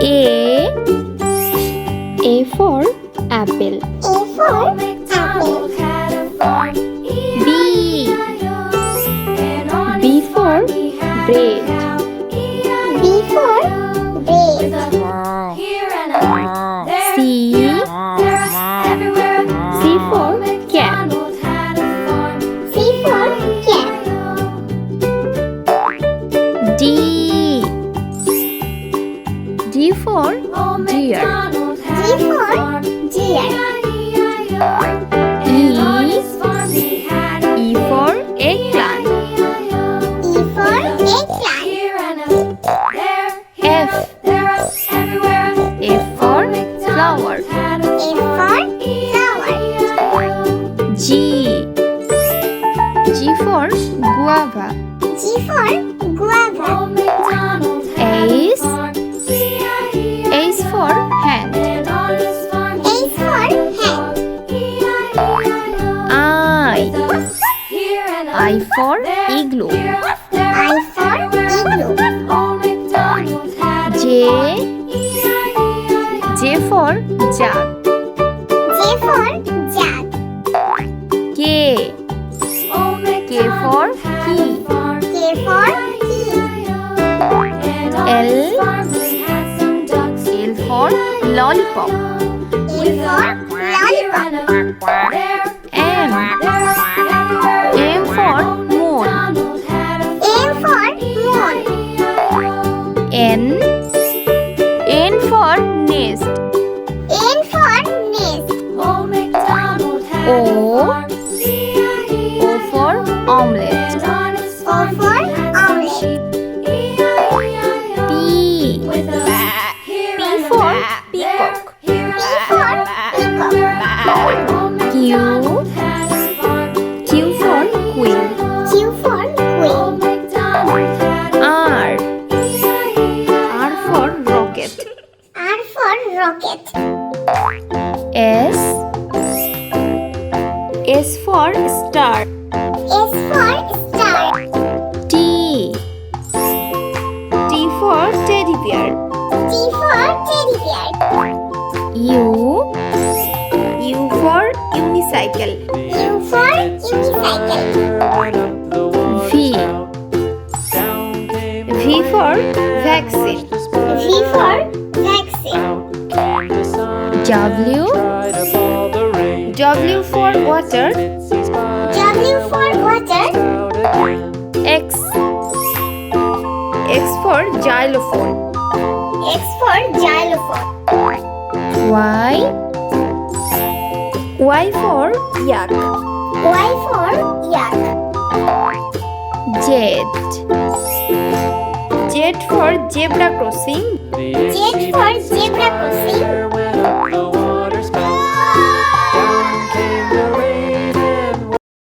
A for apple. A for apple. B. B for bread. B for bread. C. C for cat. C for cat. D. D for deer. D for deer. E for eggplant. E for eggplant. F. F for flower. F for flower. G. G for guava. G for guava. H. H for hand. H for hand. I for igloo. I for igloo. J. J for jug. J for jug. K. K for key. K for key. L. L for lollipop. L for lollipop. M. M for moon. M for moon. N. N for nest. N for nest. O. O for omelette. O for omelette. P. P for peacock. P for peacock. Q. Q for queen. Q for queen. R. R for rocket. R for rocket. S. S for star. S for star. T. T for teddy bear. T for teddy bear. U. U for unicycle. U for unicycle. V. V for vaccine. V for vaccine. W. W for water. W for water. X. X for xylophone. X for xylophone. Y. Y for yak. Y for yak. Z. Z for zebra crossing. Z for